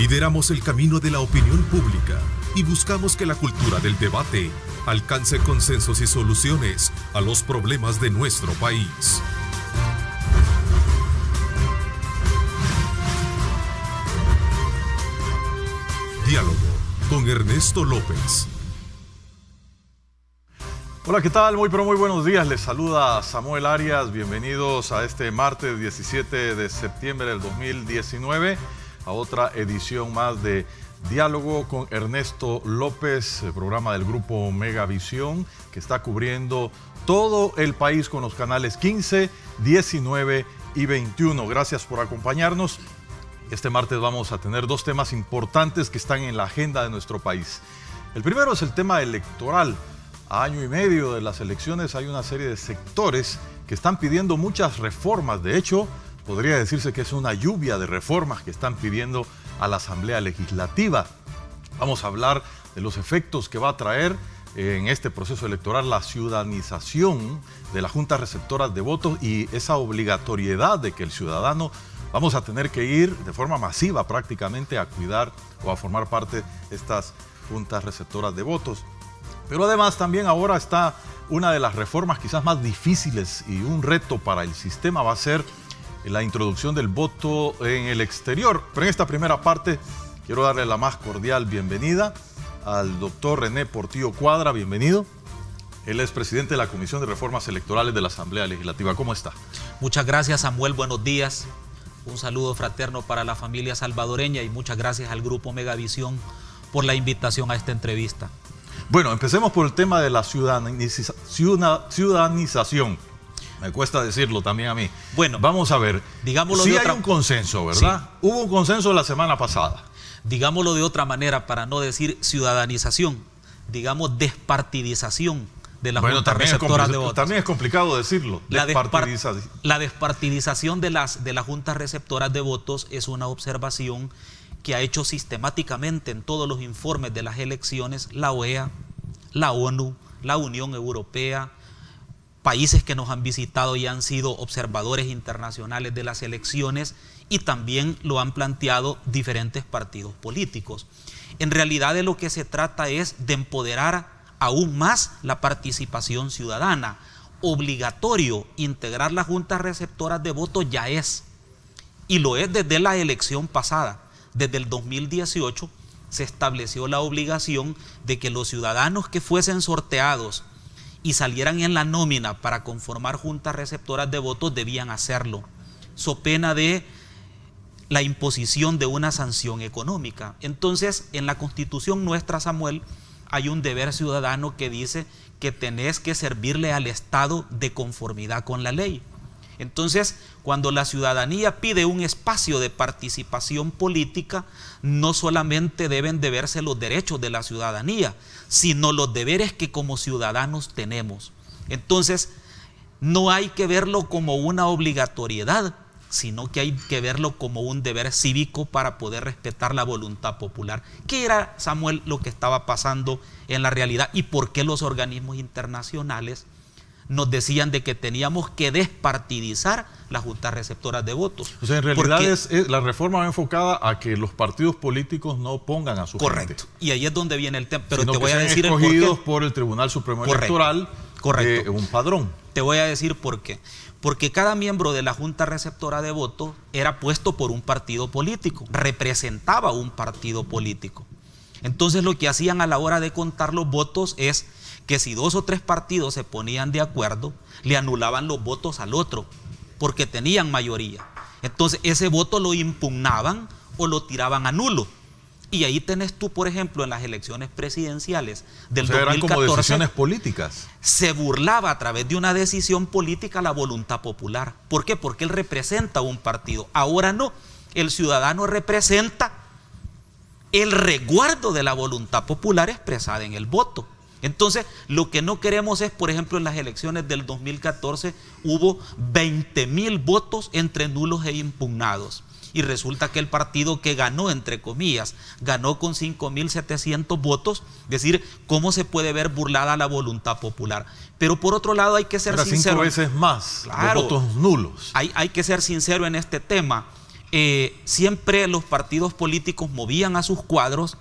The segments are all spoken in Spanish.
Lideramos el camino de la opinión pública y buscamos que la cultura del debate alcance consensos y soluciones a los problemas de nuestro país. Diálogo con Ernesto López. Hola, ¿qué tal? Muy buenos días. Les saluda Samuel Arias. Bienvenidos a este martes 17 de septiembre del 2019, a otra edición más de Diálogo con Ernesto López, el programa del grupo Megavisión, que está cubriendo todo el país con los canales 15, 19 y 21. Gracias por acompañarnos. Este martes vamos a tener dos temas importantes que están en la agenda de nuestro país. El primero es el tema electoral. A año y medio de las elecciones hay una serie de sectores que están pidiendo muchas reformas. De hecho, podría decirse que es una lluvia de reformas que están pidiendo a la Asamblea Legislativa. Vamos a hablar de los efectos que va a traer en este proceso electoral la ciudadanización de las juntas receptoras de votos y esa obligatoriedad de que el ciudadano vamos a tener que ir de forma masiva prácticamente a cuidar o a formar parte de estas juntas receptoras de votos. Pero además también ahora está una de las reformas quizás más difíciles y un reto para el sistema va a ser la introducción del voto en el exterior. Pero en esta primera parte quiero darle la más cordial bienvenida al doctor René Portillo Cuadra. Bienvenido. Él es presidente de la Comisión de Reformas Electorales de la Asamblea Legislativa. ¿Cómo está? Muchas gracias, Samuel. Buenos días. Un saludo fraterno para la familia salvadoreña y muchas gracias al grupo Megavisión por la invitación a esta entrevista. Bueno, empecemos por el tema de la ciudadanización. Me cuesta decirlo también a mí. Bueno, vamos a ver. Digámoslo sí, hay un consenso, ¿verdad? Sí. Hubo un consenso la semana pasada. Digámoslo de otra manera, para no decir ciudadanización, digamos despartidización de las juntas receptoras de votos. También es complicado decirlo. La despartidización de las juntas receptoras de votos es una observación que ha hecho sistemáticamente en todos los informes de las elecciones la OEA, la ONU, la Unión Europea, países que nos han visitado y han sido observadores internacionales de las elecciones, y también lo han planteado diferentes partidos políticos. En realidad de lo que se trata es de empoderar aún más la participación ciudadana. Obligatorio integrar las juntas receptoras de votos ya es, y lo es desde la elección pasada. Desde el 2018 se estableció la obligación de que los ciudadanos que fuesen sorteados y salieran en la nómina para conformar juntas receptoras de votos debían hacerlo, so pena de la imposición de una sanción económica. Entonces, en la Constitución nuestra, Samuel, hay un deber ciudadano que dice que tenés que servirle al Estado de conformidad con la ley. Entonces, cuando la ciudadanía pide un espacio de participación política, no solamente deben de verse los derechos de la ciudadanía, sino los deberes que como ciudadanos tenemos. Entonces, no hay que verlo como una obligatoriedad, sino que hay que verlo como un deber cívico para poder respetar la voluntad popular. ¿Qué era, Samuel, lo que estaba pasando en la realidad y por qué los organismos internacionales nos decían de que teníamos que despartidizar las juntas receptoras de votos? O sea, en realidad la reforma va enfocada a que los partidos políticos no pongan a su correcto gente. Y ahí es donde viene el tema. Pero sino te voy a decir el escogidos por el Tribunal Supremo Electoral, un padrón. Te voy a decir por qué. Porque cada miembro de la junta receptora de votos era puesto por un partido político, representaba un partido político. Entonces lo que hacían a la hora de contar los votos es que si 2 o 3 partidos se ponían de acuerdo, le anulaban los votos al otro, porque tenían mayoría. Entonces ese voto lo impugnaban o lo tiraban a nulo. Y ahí tenés tú, por ejemplo, en las elecciones presidenciales del 2014, eran como decisiones políticas. Se burlaba a través de una decisión política la voluntad popular. ¿Por qué? Porque él representa un partido. Ahora no, el ciudadano representa el resguardo de la voluntad popular expresada en el voto. Entonces, lo que no queremos es, por ejemplo, en las elecciones del 2014 hubo 20,000 votos entre nulos e impugnados. Y resulta que el partido que ganó, entre comillas, ganó con 5,700 votos. Es decir, ¿cómo se puede ver burlada la voluntad popular? Pero por otro lado hay que ser sincero. 5 veces más, claro, los votos nulos. Hay que ser sincero en este tema. siempre los partidos políticos movían a sus cuadros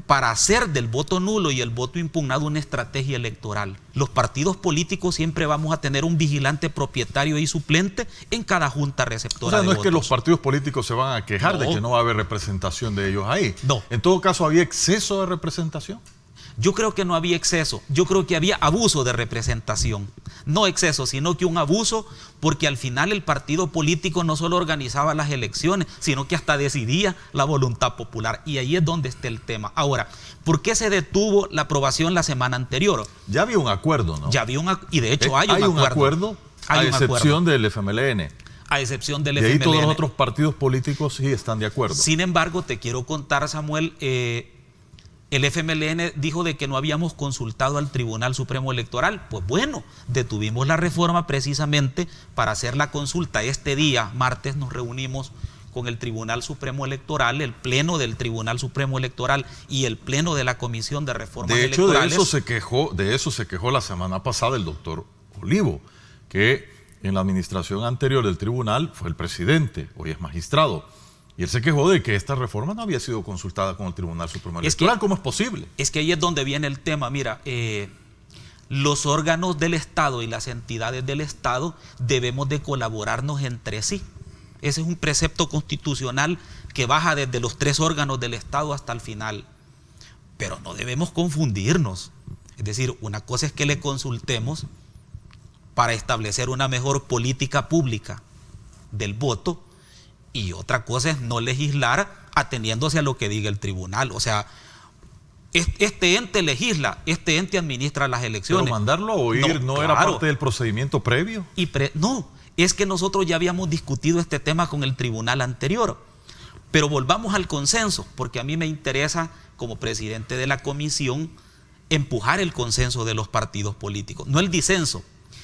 para hacer del voto nulo y el voto impugnado una estrategia electoral. Los partidos políticos siempre vamos a tener un vigilante propietario y suplente en cada junta receptora. O sea, no de es que votos. los partidos políticos se van a quejar de que no va a haber representación de ellos ahí. No. En todo caso, ¿había exceso de representación? Yo creo que no había exceso, yo creo que había abuso de representación. No exceso, sino que un abuso, porque al final el partido político no solo organizaba las elecciones, sino que hasta decidía la voluntad popular. Y ahí es donde está el tema. Ahora, ¿por qué se detuvo la aprobación la semana anterior? Ya había un acuerdo, ¿no? Ya había y de hecho hay un acuerdo, a excepción del FMLN. A excepción del FMLN. Y ahí todos los otros FMLN. partidos políticos sí están de acuerdo. Sin embargo, te quiero contar, Samuel, el FMLN dijo de que no habíamos consultado al Tribunal Supremo Electoral. Pues bueno, detuvimos la reforma precisamente para hacer la consulta. Este día, martes, nos reunimos con el Tribunal Supremo Electoral, el Pleno del Tribunal Supremo Electoral y el Pleno de la Comisión de Reformas Electorales. De hecho, de eso se quejó la semana pasada el doctor Olivo, que en la administración anterior del tribunal fue el presidente, hoy es magistrado. Y él se quejó de que esta reforma no había sido consultada con el Tribunal Supremo Electoral. ¿Cómo es posible? Es que ahí es donde viene el tema. Mira, los órganos del Estado y las entidades del Estado debemos de colaborarnos entre sí. Ese es un precepto constitucional que baja desde los 3 órganos del Estado hasta el final. Pero no debemos confundirnos. Es decir, una cosa es que le consultemos para establecer una mejor política pública del voto, y otra cosa es no legislar ateniéndose a lo que diga el tribunal. O sea, este ente legisla, este ente administra las elecciones. Pero mandarlo a oír no era parte del procedimiento previo. No, es que nosotros ya habíamos discutido este tema con el tribunal anterior. Pero volvamos al consenso, porque a mí me interesa, como presidente de la comisión, empujar el consenso de los partidos políticos, no el disenso.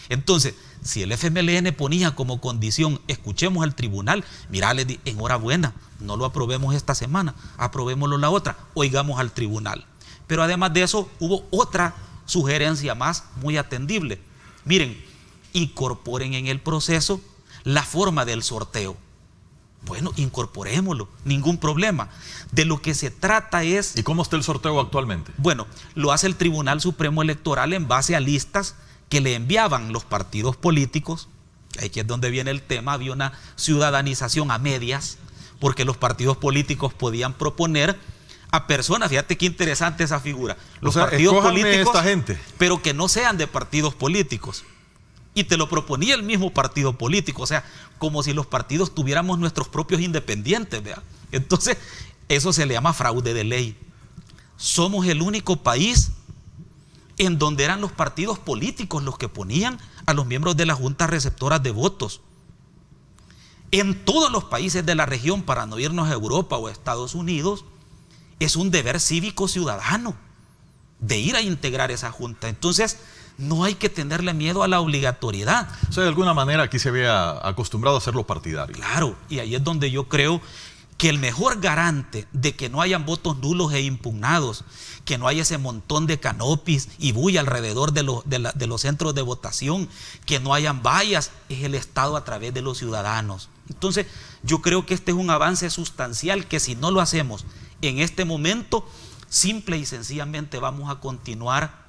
Entonces, si el FMLN ponía como condición, escuchemos al tribunal, mira, enhorabuena, no lo aprobemos esta semana, aprobémoslo la otra, oigamos al tribunal. Pero además de eso, hubo otra sugerencia más muy atendible. Miren, incorporen en el proceso la forma del sorteo. Bueno, incorporémoslo, ningún problema. De lo que se trata es... ¿Y cómo está el sorteo actualmente? Bueno, lo hace el Tribunal Supremo Electoral en base a listas que le enviaban los partidos políticos. Aquí es donde viene el tema, había una ciudadanización a medias, porque los partidos políticos podían proponer a personas, fíjate qué interesante esa figura, los partidos políticos, esta gente, pero que no sean de partidos políticos. Y te lo proponía el mismo partido político, o sea, como si los partidos tuviéramos nuestros propios independientes, ¿vea? Entonces, eso se le llama fraude de ley. Somos el único país en donde eran los partidos políticos los que ponían a los miembros de las juntas receptoras de votos. En todos los países de la región, para no irnos a Europa o a Estados Unidos, es un deber cívico ciudadano de ir a integrar esa junta. Entonces, no hay que tenerle miedo a la obligatoriedad. O sea, de alguna manera aquí se había acostumbrado a hacerlo partidario. Claro, y ahí es donde yo creo que el mejor garante de que no hayan votos nulos e impugnados, que no haya ese montón de canopis y bulla alrededor de los centros de votación, que no hayan vallas, es el Estado a través de los ciudadanos. Entonces, yo creo que este es un avance sustancial que si no lo hacemos en este momento, simple y sencillamente vamos a continuar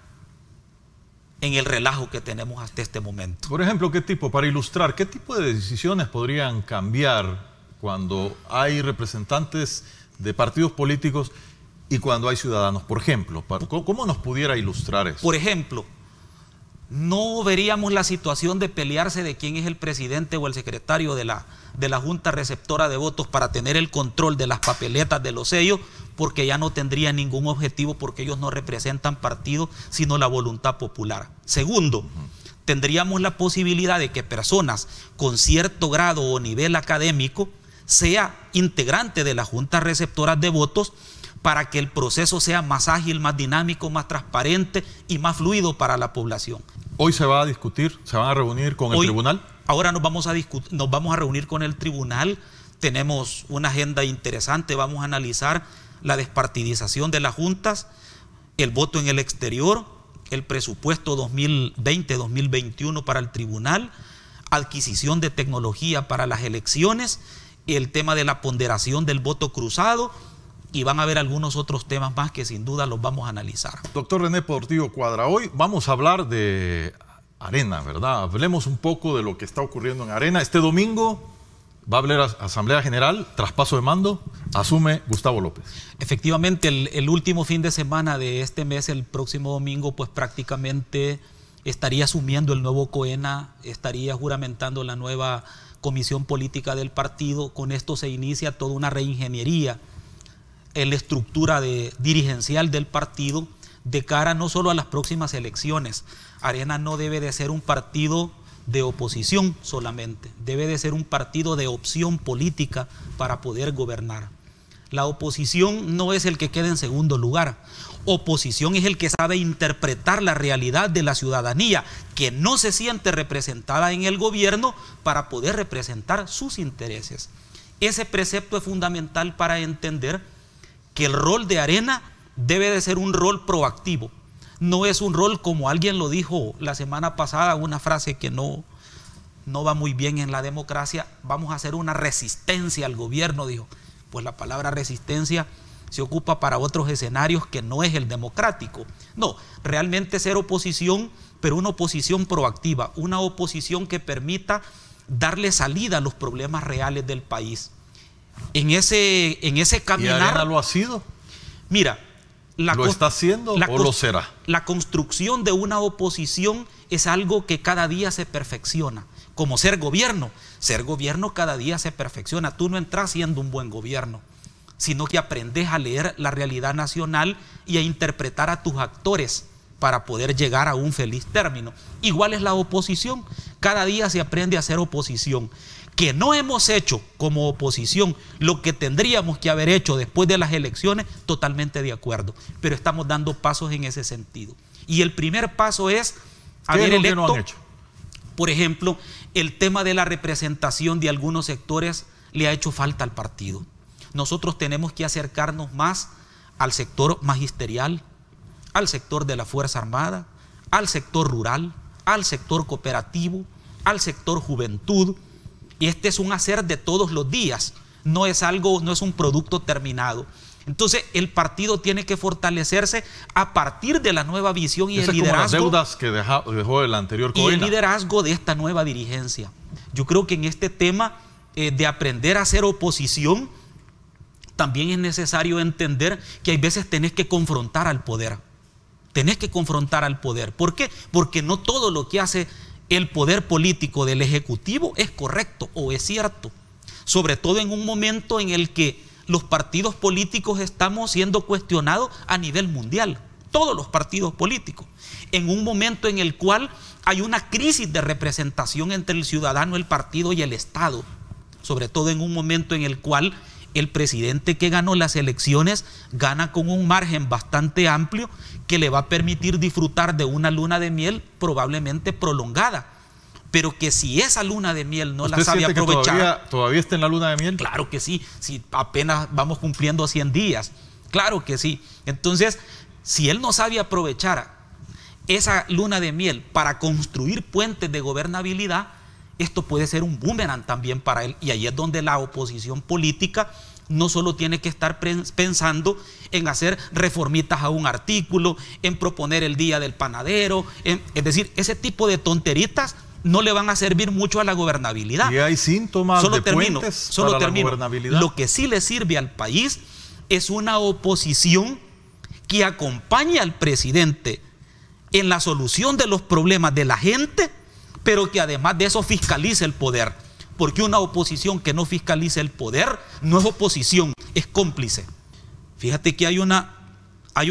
en el relajo que tenemos hasta este momento. Por ejemplo, para ilustrar, ¿qué tipo de decisiones podrían cambiar cuando hay representantes de partidos políticos y cuando hay ciudadanos? Por ejemplo, ¿cómo nos pudiera ilustrar eso? Por ejemplo, no veríamos la situación de pelearse de quién es el presidente o el secretario de la Junta Receptora de Votos para tener el control de las papeletas de los sellos, porque ya no tendría ningún objetivo, porque ellos no representan partido, sino la voluntad popular. Segundo, tendríamos la posibilidad de que personas con cierto grado o nivel académico sea integrante de las juntas receptoras de votos para que el proceso sea más ágil, más dinámico, más transparente y más fluido para la población. ¿Hoy se va a discutir? ¿Se van a reunir con el tribunal? Ahora nos vamos a reunir con el tribunal. Tenemos una agenda interesante. Vamos a analizar la despartidización de las juntas, el voto en el exterior, el presupuesto 2020-2021 para el tribunal, adquisición de tecnología para las elecciones el tema de la ponderación del voto cruzado, y van a haber algunos otros temas más que sin duda los vamos a analizar. Doctor René Portillo Cuadra, hoy vamos a hablar de Arena, ¿verdad? Hablemos un poco de lo que está ocurriendo en Arena. Este domingo va a haber Asamblea General, traspaso de mando, asume Gustavo López. Efectivamente, el último fin de semana de este mes, el próximo domingo, pues prácticamente estaría asumiendo el nuevo COENA, estaría juramentando la nueva comisión política del partido. Con esto se inicia toda una reingeniería en la estructura dirigencial del partido de cara no solo a las próximas elecciones. Arena no debe de ser un partido de oposición solamente, debe de ser un partido de opción política para poder gobernar. La oposición no es el que queda en segundo lugar. Oposición es el que sabe interpretar la realidad de la ciudadanía que no se siente representada en el gobierno para poder representar sus intereses. Ese precepto es fundamental para entender que el rol de Arena debe de ser un rol proactivo. No es un rol, como alguien lo dijo la semana pasada, una frase que no va muy bien en la democracia: vamos a hacer una resistencia al gobierno, dijo. Pues la palabra resistencia se ocupa para otros escenarios que no es el democrático. No, realmente ser oposición, pero una oposición proactiva, una oposición que permita darle salida a los problemas reales del país. En ese caminar... ¿Y Arena lo ha sido? Mira, ¿lo está haciendo o lo será? La construcción de una oposición es algo que cada día se perfecciona. Como ser gobierno cada día se perfecciona. Tú no entras siendo un buen gobierno, sino que aprendes a leer la realidad nacional y a interpretar a tus actores para poder llegar a un feliz término. Igual es la oposición. Cada día se aprende a hacer oposición. Que no hemos hecho como oposición lo que tendríamos que haber hecho después de las elecciones, totalmente de acuerdo, pero estamos dando pasos en ese sentido. Y el primer paso es haber electo, no han hecho? Por ejemplo, el tema de la representación de algunos sectores le ha hecho falta al partido. Nosotros tenemos que acercarnos más al sector magisterial, al sector de la Fuerza Armada, al sector rural, al sector cooperativo, al sector juventud. Y este es un hacer de todos los días, no es un producto terminado. Entonces el partido tiene que fortalecerse a partir de la nueva visión y el liderazgo. Como las deudas que dejó el anterior COENA. Y el liderazgo de esta nueva dirigencia. Yo creo que en este tema de aprender a hacer oposición, también es necesario entender que hay veces tenés que confrontar al poder. Tenés que confrontar al poder. ¿Por qué? Porque no todo lo que hace el poder político del Ejecutivo es correcto o es cierto, sobre todo en un momento en el que los partidos políticos estamos siendo cuestionados a nivel mundial, todos los partidos políticos, en un momento en el cual hay una crisis de representación entre el ciudadano, el partido y el Estado, sobre todo en un momento en el cual el presidente que ganó las elecciones gana con un margen bastante amplio que le va a permitir disfrutar de una luna de miel probablemente prolongada, pero que si esa luna de miel no la sabe aprovechar... ¿Todavía está en la luna de miel? Claro que sí, si apenas vamos cumpliendo 100 días, claro que sí. Entonces, si él no sabe aprovechar esa luna de miel para construir puentes de gobernabilidad, esto puede ser un boomerang también para él, y ahí es donde la oposición política no solo tiene que estar pensando en hacer reformitas a un artículo, en proponer el día del panadero, es decir, ese tipo de tonteritas no le van a servir mucho a la gobernabilidad. Y hay síntomas de puentes para la gobernabilidad. Lo que sí le sirve al país es una oposición que acompañe al presidente en la solución de los problemas de la gente, pero que además de eso fiscalice el poder. Porque una oposición que no fiscalice el poder no es oposición, es cómplice. Fíjate que hay una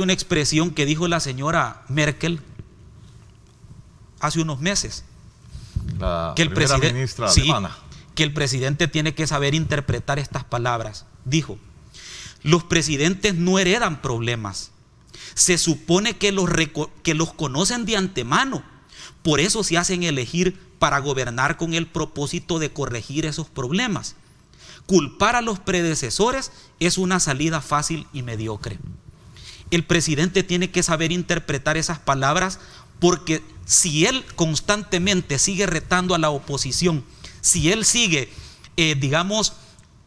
expresión que dijo la señora Merkel hace unos meses. Que el primera ministra alemana. Que el presidente tiene que saber interpretar estas palabras. Dijo: los presidentes no heredan problemas. Se supone que los conocen de antemano. Por eso se hacen elegir para gobernar con el propósito de corregir esos problemas. Culpar a los predecesores es una salida fácil y mediocre. El presidente tiene que saber interpretar esas palabras, porque si él constantemente sigue retando a la oposición, si él sigue,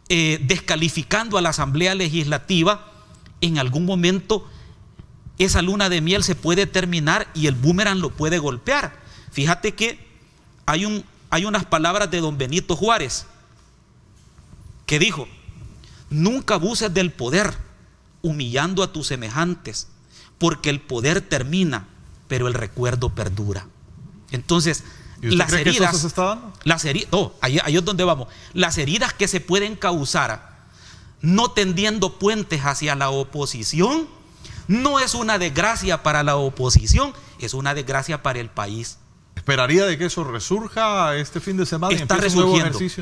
descalificando a la Asamblea Legislativa, en algún momento esa luna de miel se puede terminar y el boomerang lo puede golpear. Fíjate que hay unas palabras de don Benito Juárez que dijo: nunca abuses del poder humillando a tus semejantes, porque el poder termina, pero el recuerdo perdura. Entonces, las heridas, que eso se está dando? Ahí es donde vamos. Las heridas que se pueden causar no tendiendo puentes hacia la oposición, no es una desgracia para la oposición, es una desgracia para el país. ¿Esperaría de que eso resurja este fin de semana?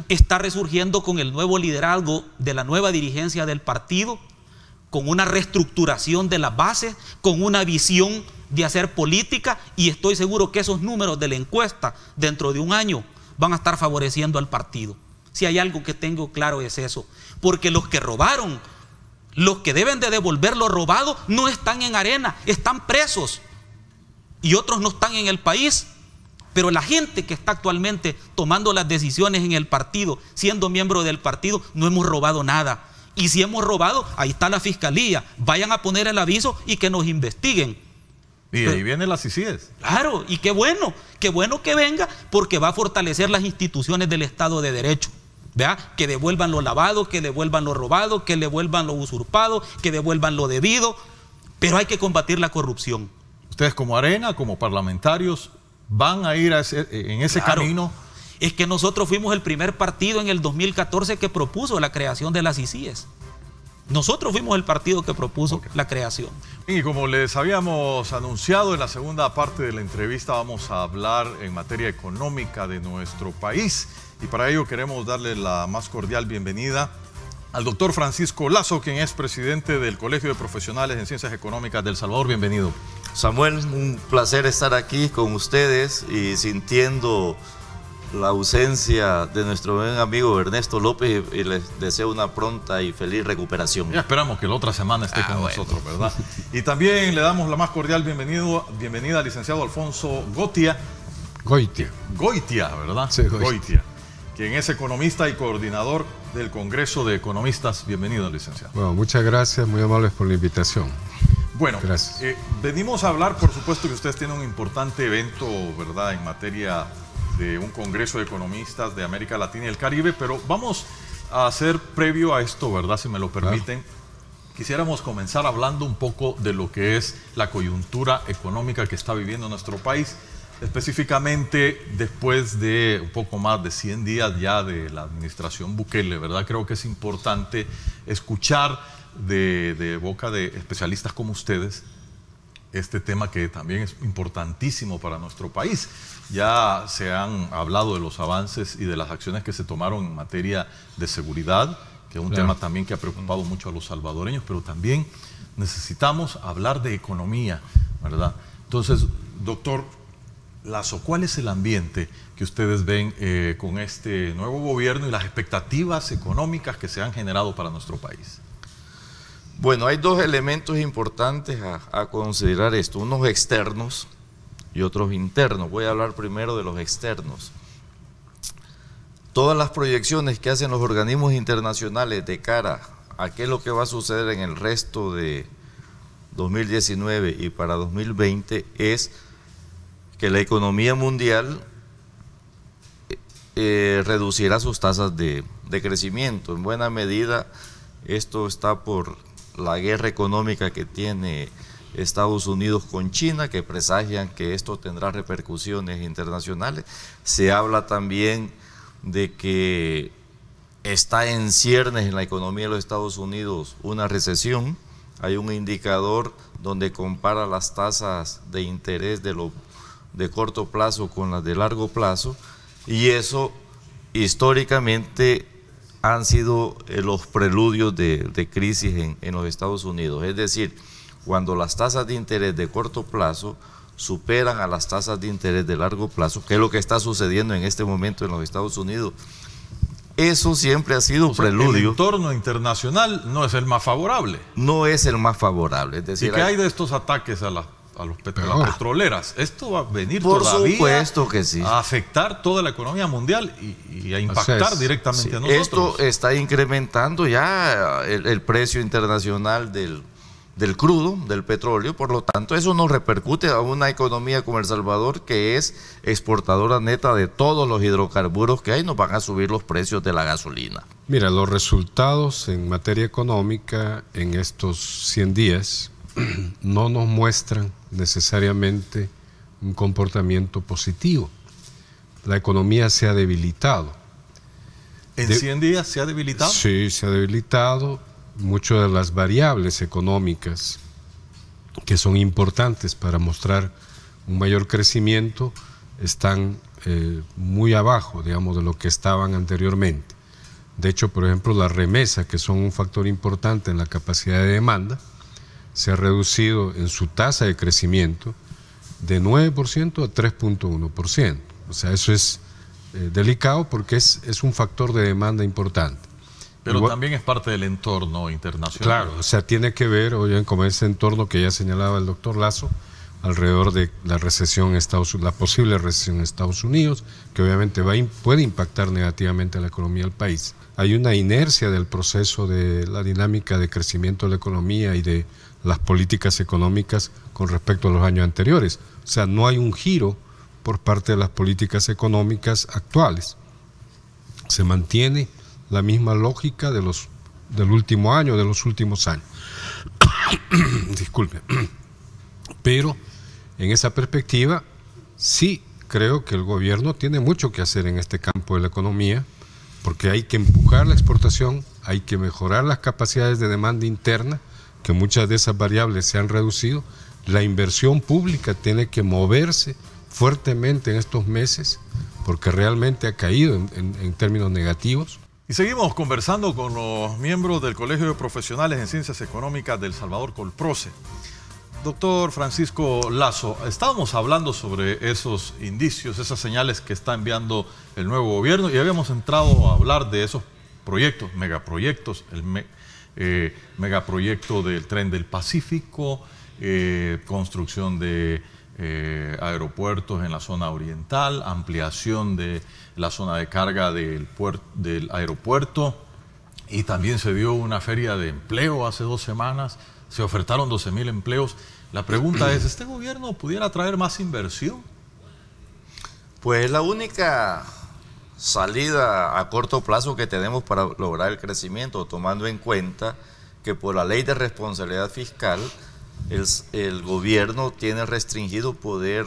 Está resurgiendo con el nuevo liderazgo de la nueva dirigencia del partido, con una reestructuración de las bases, con una visión de hacer política, y estoy seguro que esos números de la encuesta dentro de un año van a estar favoreciendo al partido. Si hay algo que tengo claro es eso, porque los que robaron, los que deben de devolver lo robado, no están en Arena, están presos, y otros no están en el país. Pero la gente que está actualmente tomando las decisiones en el partido, siendo miembro del partido, no hemos robado nada. Y si hemos robado, ahí está la fiscalía. Vayan a poner el aviso y que nos investiguen. Y ahí vienen las CICIES. Claro, y qué bueno que venga, porque va a fortalecer las instituciones del Estado de Derecho. ¿Vea? Que devuelvan lo lavado, que devuelvan lo robado, que devuelvan lo usurpado, que devuelvan lo debido. Pero hay que combatir la corrupción. Ustedes como Arena, como parlamentarios, van a ir en ese camino. Es que nosotros fuimos el primer partido en el 2014 que propuso la creación de las CICIES. Nosotros fuimos el partido que propuso la creación. Y como les habíamos anunciado, en la segunda parte de la entrevista vamos a hablar en materia económica de nuestro país. Y para ello queremos darle la más cordial bienvenida al doctor Francisco Lazo, quien es presidente del Colegio de Profesionales en Ciencias Económicas de El Salvador. Bienvenido. Samuel, un placer estar aquí con ustedes y sintiendo la ausencia de nuestro buen amigo Ernesto López, y les deseo una pronta y feliz recuperación. Ya esperamos que la otra semana esté con nosotros, ¿verdad? Y también le damos la más cordial bienvenida al licenciado Alfonso Goitia, ¿verdad? Sí, Goitia, quien es economista y coordinador del Congreso de Economistas. Bienvenido, licenciado. Bueno, muchas gracias, muy amables por la invitación. Bueno, venimos a hablar, por supuesto que ustedes tienen un importante evento, ¿verdad?, en materia de un Congreso de Economistas de América Latina y el Caribe, pero vamos a hacer previo a esto, ¿verdad?, si me lo permiten. Quisiéramos comenzar hablando un poco de lo que es la coyuntura económica que está viviendo nuestro país, específicamente después de un poco más de 100 días ya de la administración Bukele, ¿verdad? Creo que es importante escuchar de boca de especialistas como ustedes este tema que también es importantísimo para nuestro país. Ya se han hablado de los avances y de las acciones que se tomaron en materia de seguridad, que es un tema también que ha preocupado mucho a los salvadoreños, pero también necesitamos hablar de economía, ¿verdad? Entonces, doctor Lazo, ¿cuál es el ambiente que ustedes ven con este nuevo gobierno y las expectativas económicas que se han generado para nuestro país? Bueno, hay dos elementos importantes a considerar esto, unos externos y otros internos. Voy a hablar primero de los externos. Todas las proyecciones que hacen los organismos internacionales de cara a qué es lo que va a suceder en el resto de 2019 y para 2020 es que la economía mundial reducirá sus tasas de crecimiento. En buena medida esto está por la guerra económica que tiene Estados Unidos con China, que presagian que esto tendrá repercusiones internacionales. Se habla también de que está en ciernes en la economía de los Estados Unidos una recesión. Hay un indicador donde compara las tasas de interés de corto plazo con las de largo plazo, y eso históricamente han sido los preludios de crisis en los Estados Unidos. Es decir, cuando las tasas de interés de corto plazo superan a las tasas de interés de largo plazo, que es lo que está sucediendo en este momento en los Estados Unidos, eso siempre ha sido preludio. El entorno internacional no es el más favorable. No es el más favorable. Es decir, ¿y qué hay de estos ataques a las petroleras. Esto va a venir Por todavía supuesto que sí. a afectar toda la economía mundial y a impactar directamente a nosotros. Esto está incrementando ya el precio internacional del crudo, del petróleo, por lo tanto eso nos repercute a una economía como El Salvador, que es exportadora neta de todos los hidrocarburos que hay. Nos van a subir los precios de la gasolina. Mira, los resultados en materia económica en estos 100 días no nos muestran necesariamente un comportamiento positivo. La economía se ha debilitado. ¿En 100 días se ha debilitado? Sí, se ha debilitado. Muchas de las variables económicas que son importantes para mostrar un mayor crecimiento están muy abajo, digamos, de lo que estaban anteriormente. De hecho, por ejemplo, las remesas, que son un factor importante en la capacidad de demanda, se ha reducido en su tasa de crecimiento de 9% a 3.1%. O sea, eso es delicado porque es un factor de demanda importante. Pero igual, también es parte del entorno internacional. Claro, o sea, tiene que ver, oigan, como ese entorno que ya señalaba el doctor Lazo, alrededor de la recesión en Estados Unidos, la posible recesión en Estados Unidos, que obviamente puede impactar negativamente a la economía del país. Hay una inercia del proceso de la dinámica de crecimiento de la economía y de las políticas económicas con respecto a los años anteriores. O sea, no hay un giro por parte de las políticas económicas actuales. Se mantiene la misma lógica del último año, de los últimos años. Disculpe. Pero en esa perspectiva, sí creo que el gobierno tiene mucho que hacer en este campo de la economía, porque hay que empujar la exportación, hay que mejorar las capacidades de demanda interna, que muchas de esas variables se han reducido. La inversión pública tiene que moverse fuertemente en estos meses, porque realmente ha caído en términos negativos. Y seguimos conversando con los miembros del Colegio de Profesionales en Ciencias Económicas del Salvador, Colproce. Doctor Francisco Lazo, estábamos hablando sobre esos indicios, esas señales que está enviando el nuevo gobierno, y habíamos entrado a hablar de esos proyectos, megaproyectos, el megaproyecto del Tren del Pacífico, construcción de aeropuertos en la zona oriental, ampliación de la zona de carga del aeropuerto, y también se dio una feria de empleo hace 2 semanas, se ofertaron 12.000 empleos. La pregunta es, ¿este gobierno pudiera traer más inversión? Pues la única salida a corto plazo que tenemos para lograr el crecimiento, tomando en cuenta que por la ley de responsabilidad fiscal, el gobierno tiene restringido poder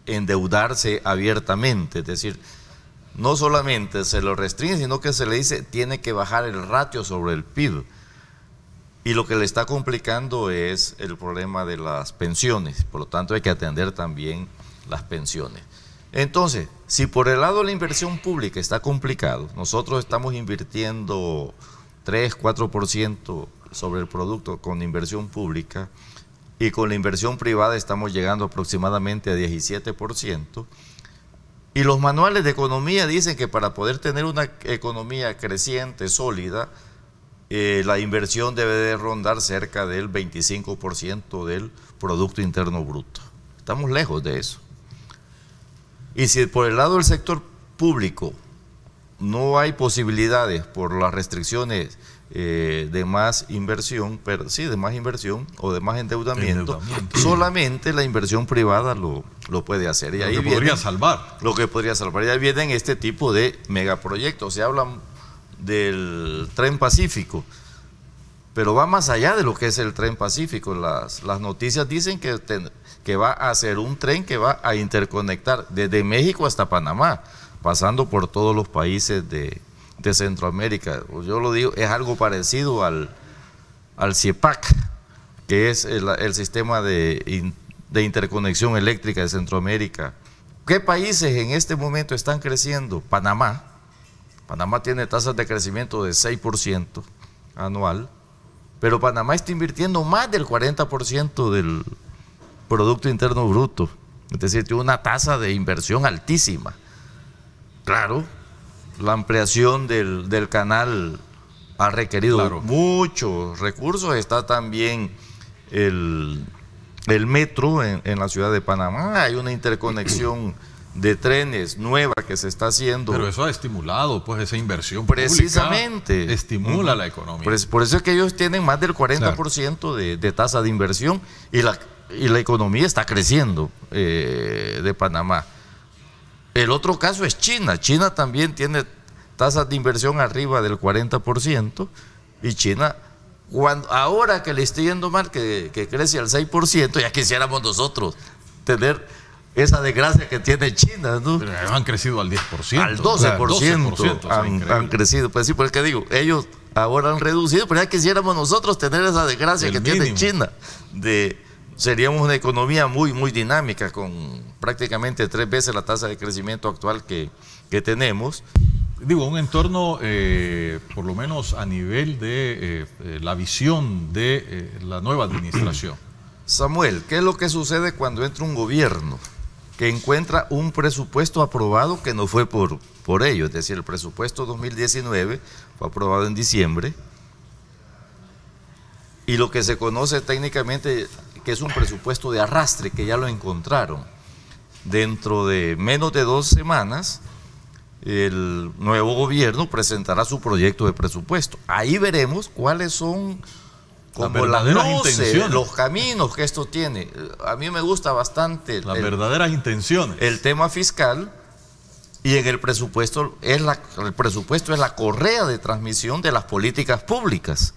endeudarse abiertamente, es decir, no solamente se lo restringe, sino que se le dice tiene que bajar el ratio sobre el PIB. Y lo que le está complicando es el problema de las pensiones, por lo tanto hay que atender también las pensiones. Entonces, si por el lado de la inversión pública está complicado, nosotros estamos invirtiendo 3-4% sobre el producto con inversión pública, y con la inversión privada estamos llegando aproximadamente a 17%. Y los manuales de economía dicen que para poder tener una economía creciente, sólida, la inversión debe de rondar cerca del 25% del Producto Interno Bruto. Estamos lejos de eso. Y si por el lado del sector público no hay posibilidades por las restricciones de más inversión, pero sí, de más inversión o de más endeudamiento, solamente la inversión privada lo puede hacer. Y ahí podría salvar. Lo que podría salvar. Y ahí vienen este tipo de megaproyectos. Se habla del Tren Pacífico, pero va más allá de lo que es el Tren Pacífico. Las noticias dicen que va a ser un tren que va a interconectar desde México hasta Panamá, pasando por todos los países de Centroamérica. Yo lo digo, es algo parecido al CIEPAC, que es el sistema de interconexión eléctrica de Centroamérica. ¿Qué países en este momento están creciendo? Panamá. Panamá tiene tasas de crecimiento de 6% anual, pero Panamá está invirtiendo más del 40% del Producto Interno Bruto. Es decir, tiene una tasa de inversión altísima. Claro, la ampliación del canal ha requerido muchos recursos. Está también el el metro en la ciudad de Panamá, hay una interconexión de trenes nueva que se está haciendo. Pero eso ha estimulado pues esa inversión precisamente pública, estimula la economía. Por eso es que ellos tienen más del 40% de tasa de inversión y la economía está creciendo de Panamá. El otro caso es China. China también tiene tasas de inversión arriba del 40% y China, ahora que le esté yendo mal, que crece al 6%, ya quisiéramos nosotros tener esa desgracia que tiene China, ¿no? Pero han crecido al 10%. Al 12%, han crecido. Pues sí, por el que digo, ellos ahora han reducido, pero ya quisiéramos nosotros tener esa desgracia que tiene China. Seríamos una economía muy, muy dinámica, con prácticamente 3 veces la tasa de crecimiento actual que tenemos. Digo, un entorno, por lo menos a nivel de la visión de la nueva administración. Samuel, ¿qué es lo que sucede cuando entra un gobierno que encuentra un presupuesto aprobado que no fue por ello? Es decir, el presupuesto 2019 fue aprobado en diciembre y lo que se conoce técnicamente que es un presupuesto de arrastre, que ya lo encontraron. Dentro de menos de 2 semanas, el nuevo gobierno presentará su proyecto de presupuesto. Ahí veremos cuáles son como las luces, los caminos que esto tiene. A mí me gusta bastante las verdaderas intenciones. El tema fiscal, y en el presupuesto el presupuesto es la correa de transmisión de las políticas públicas.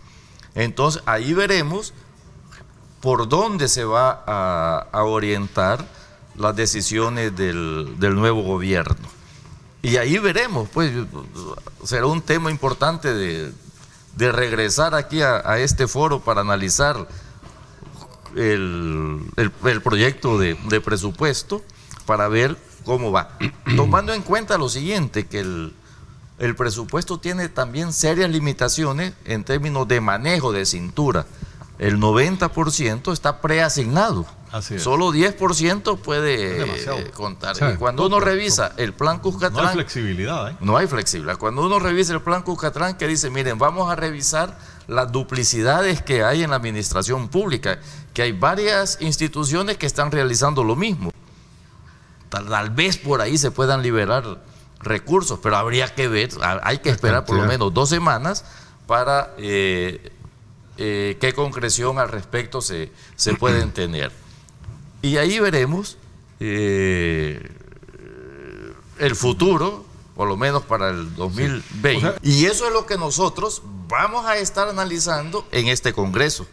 Entonces ahí veremos por dónde se va a orientar las decisiones del nuevo gobierno. Y ahí veremos, pues será un tema importante de regresar aquí a este foro para analizar el proyecto de presupuesto, para ver cómo va. Tomando en cuenta lo siguiente, que el presupuesto tiene también serias limitaciones en términos de manejo de cintura. El 90% está preasignado. Así es. Solo 10% puede contar. Sí, y cuando uno revisa el plan Cuscatlán, no hay flexibilidad. No hay flexibilidad. Cuando uno revisa el plan Cuscatlán, que dice, miren, vamos a revisar las duplicidades que hay en la administración pública, que hay varias instituciones que están realizando lo mismo. Tal vez por ahí se puedan liberar recursos, pero habría que ver, hay que esperar por lo menos 2 semanas para qué concreción al respecto se pueden tener. Y ahí veremos el futuro, por lo menos para el 2020. Sí. O sea, y eso es lo que nosotros vamos a estar analizando en este Congreso.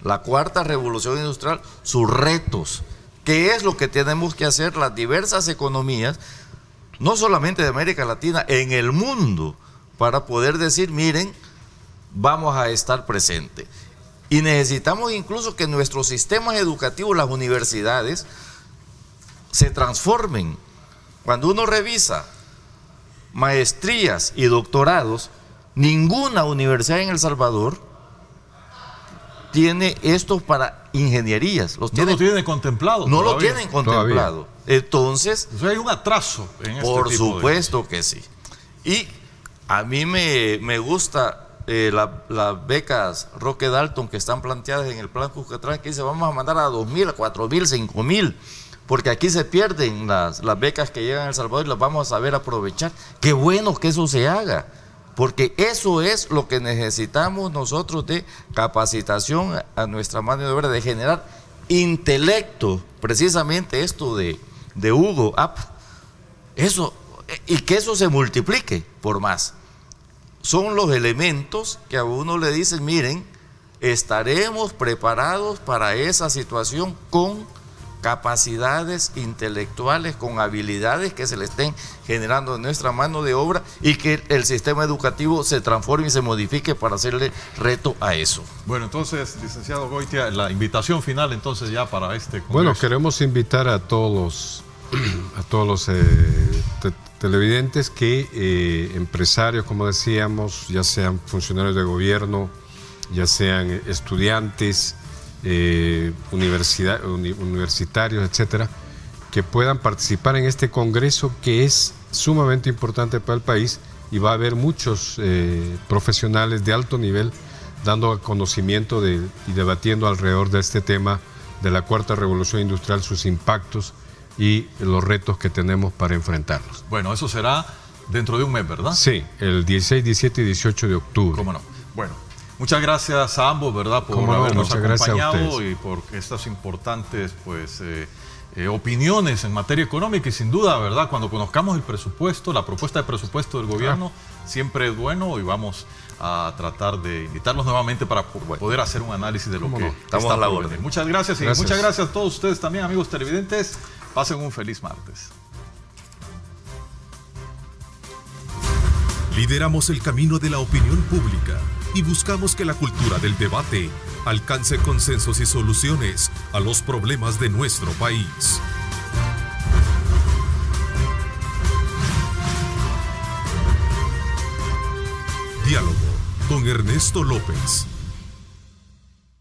La cuarta revolución industrial, sus retos. ¿Qué es lo que tenemos que hacer las diversas economías, no solamente de América Latina, en el mundo, para poder decir, miren, vamos a estar presentes? Y necesitamos incluso que nuestros sistemas educativos, las universidades, se transformen. Cuando uno revisa maestrías y doctorados, ninguna universidad en El Salvador tiene estos para ingenierías. No lo tienen contemplado. No lo tienen contemplado. Entonces, hay un atraso en este por tipo supuesto que sí. Y a mí me gusta las becas Roque Dalton que están planteadas en el plan Cuscatlán, que dice vamos a mandar a 2.000, a 4.000, 5.000, porque aquí se pierden las becas que llegan a El Salvador y las vamos a saber aprovechar. Qué bueno que eso se haga, porque eso es lo que necesitamos nosotros, de capacitación a nuestra mano de obra, de generar intelecto, precisamente esto de Hugo App, eso, y que eso se multiplique por más. Son los elementos que a uno le dicen, miren, estaremos preparados para esa situación con capacidades intelectuales, con habilidades que se le estén generando en nuestra mano de obra, y que el sistema educativo se transforme y se modifique para hacerle reto a eso. Bueno, entonces, licenciado Goitia, la invitación final entonces ya para este congreso. Bueno, queremos invitar a todos los televidentes que empresarios, como decíamos, ya sean funcionarios de gobierno, ya sean estudiantes, universitarios, etcétera, que puedan participar en este congreso, que es sumamente importante para el país, y va a haber muchos profesionales de alto nivel dando conocimiento y debatiendo alrededor de este tema de la cuarta revolución industrial, sus impactos y los retos que tenemos para enfrentarlos. Bueno, eso será dentro de un mes, ¿verdad? Sí, el 16, 17 y 18 de octubre. ¿Cómo no? Bueno, muchas gracias a ambos, ¿verdad? Por habernos acompañado y por estas importantes, pues, opiniones en materia económica. Y sin duda, ¿verdad? Cuando conozcamos el presupuesto, la propuesta de presupuesto del gobierno, siempre es bueno, y vamos a tratar de invitarlos nuevamente para poder hacer un análisis de lo que estamos a la orden. Muchas gracias, y muchas gracias a todos ustedes también, amigos televidentes. Pasen un feliz martes. Lideramos el camino de la opinión pública y buscamos que la cultura del debate alcance consensos y soluciones a los problemas de nuestro país. Diálogo con Ernesto López.